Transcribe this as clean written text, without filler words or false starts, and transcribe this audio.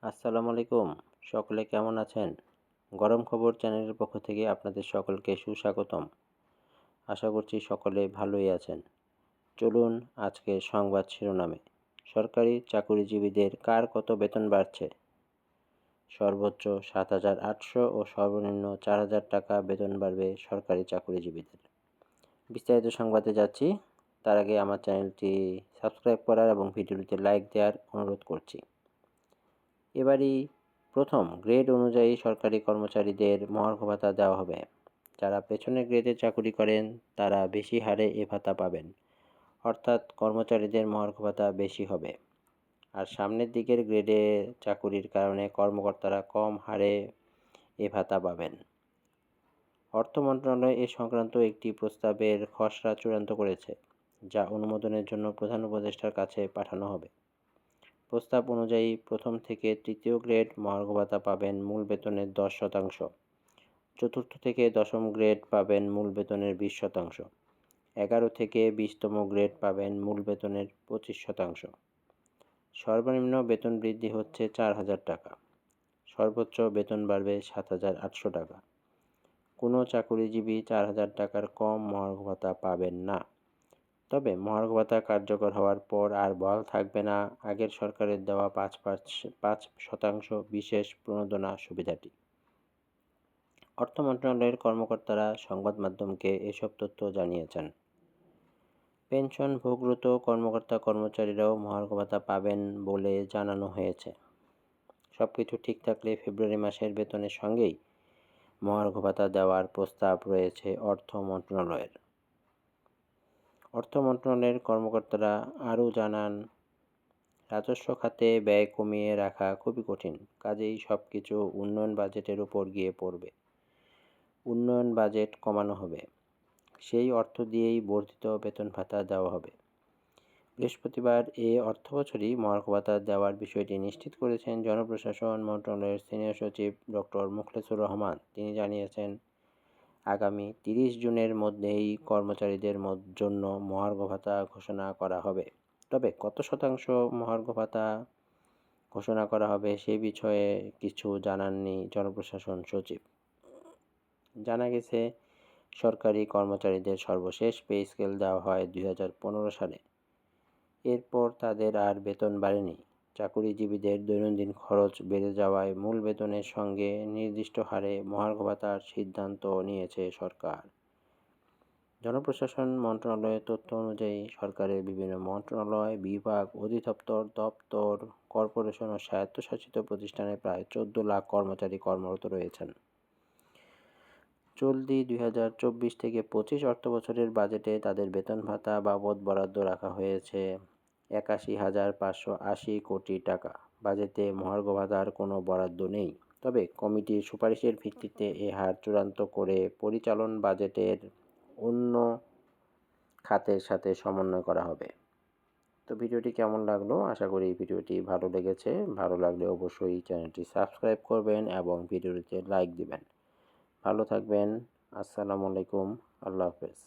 আসসালামু আলাইকুম। সকলে কেমন আছেন? গরম খবর চ্যানেলের পক্ষ থেকে আপনাদের সকলকে সুস্বাগতম। আশা করছি সকলে ভালোই আছেন। চলুন আজকের সংবাদ শিরোনামে। সরকারি চাকুরিজীবীদের কার কত বেতন বাড়ছে? সর্বোচ্চ ৭,৮০০ ও সর্বনিম্ন ৪,০০০ টাকা বেতন বাড়বে সরকারি চাকুরিজীবীদের। বিস্তারিত সংবাদে যাচ্ছি। তার আগে আমার চ্যানেলটি সাবস্ক্রাইব করার এবং ভিডিওটিতে লাইক দেওয়ার অনুরোধ করছি। এবারই প্রথম গ্রেড অনুযায়ী সরকারি কর্মচারীদের মহার্ঘ ভাতা দেওয়া হবে। যারা পেছনের গ্রেডে চাকুরি করেন তারা বেশি হারে এ ভাতা পাবেন, অর্থাৎ কর্মচারীদের মহার্ঘ ভাতা বেশি হবে। আর সামনের দিকের গ্রেডে চাকুরির কারণে কর্মকর্তারা কম হারে এ ভাতা পাবেন। অর্থ মন্ত্রণালয় এ সংক্রান্ত একটি প্রস্তাবের খসড়া চূড়ান্ত করেছে, যা অনুমোদনের জন্য প্রধান উপদেষ্টার কাছে পাঠানো হবে। প্রস্তাব অনুযায়ী প্রথম থেকে তৃতীয় গ্রেড মহার্ঘ ভাতা পাবেন মূল বেতনের 10%, চতুর্থ থেকে দশম গ্রেড পাবেন মূল বেতনের 20%, 11 থেকে 20তম গ্রেড পাবেন মূল বেতনের 25%। সর্বনিম্ন বেতন বৃদ্ধি হচ্ছে 4,000 টাকা। সর্বোচ্চ বেতন বাড়বে 7,800 টাকা। কোনো চাকুরিজীবী 4,000 টাকার কম মহার্ঘ ভাতা পাবেন না। তবে মহার্ঘ ভাতা কার্যকর হওয়ার পর আর বহাল থাকবে না আগের সরকারের দেওয়া 5% বিশেষ প্রণোদনা সুবিধাটি। অর্থ মন্ত্রণালয়ের কর্মকর্তারা সংবাদ মাধ্যমকে এসব তথ্য জানিয়েছেন। পেনশনভোগরত কর্মকর্তা-কর্মচারীরাও মহার্ঘ ভাতা পাবেন বলে জানানো হয়েছে। সবকিছু ঠিক থাকলে ফেব্রুয়ারি মাসের বেতনের সঙ্গেই মহার্ঘ ভাতা দেওয়ার প্রস্তাব রয়েছে অর্থ মন্ত্রণালয়ের। অর্থ মন্ত্রণালয়ের কর্মকর্তারা আরও জানান, রাজস্ব খাতে ব্যয় কমিয়ে রাখা খুবই কঠিন, কাজেই সব কিছু উন্নয়ন বাজেটের উপর গিয়ে পড়বে। উন্নয়ন বাজেট কমানো হবে, সেই অর্থ দিয়েই বর্ধিত বেতন ভাতা দেওয়া হবে। বৃহস্পতিবার এ অর্থবছরই মহার্ঘ ভাতা দেওয়ার বিষয়টি নিশ্চিত করেছেন জনপ্রশাসন মন্ত্রণালয়ের সিনিয়র সচিব ডক্টর মুখলেছুর রহমান। তিনি জানিয়েছেন, আগামী 30 জুনের মধ্যেই কর্মচারীদের জন্য মহার্ঘ ভাতা ঘোষণা করা হবে। তবে কত শতাংশ মহার্ঘ ভাতা ঘোষণা করা হবে সে বিষয়ে কিছু জানাননি জনপ্রশাসন সচিব। জানা গেছে, সরকারি কর্মচারীদের সর্বশেষ পে স্কেল দেওয়া হয় 2015 সালে। এরপর তাদের আর বেতন বাড়েনি। চাকুরিজীবীদের দৈনন্দিন খরচ বেড়ে যাওয়ায় মূল বেতনের সঙ্গে নির্দিষ্ট হারে মহার্ঘ ভাতার সিদ্ধান্ত নিয়েছে সরকার। জনপ্রশাসন মন্ত্রণালয়ের তথ্য অনুযায়ী সরকারের বিভিন্ন মন্ত্রণালয়, বিভাগ, অধিদপ্তর, দপ্তর, কর্পোরেশন ও স্বায়ত্তশাসিত প্রতিষ্ঠানে প্রায় 14 লাখ কর্মচারী কর্মরত রয়েছেন। চলতি 2024 থেকে 25 অর্থবছরের বাজেটে তাদের বেতন ভাতা বাবদ বরাদ্দ রাখা হয়েছে 81,580 কোটি টাকা। বাজেটে মহার্ঘ ভাতার কোনো বরাদ্দ নেই। তবে কমিটির সুপারিশের ভিত্তিতে এ হার চূড়ান্ত করে পরিচালন বাজেটের অন্য খাতের সাথে সমন্বয় করা হবে। তো ভিডিওটি কেমন লাগলো? আশা করি ভিডিওটি ভালো লেগেছে। ভালো লাগলে অবশ্যই চ্যানেলটি সাবস্ক্রাইব করবেন এবং ভিডিওটিতে লাইক দিবেন। ভালো থাকবেন। আসসালামু আলাইকুম। আল্লাহ হাফেজ।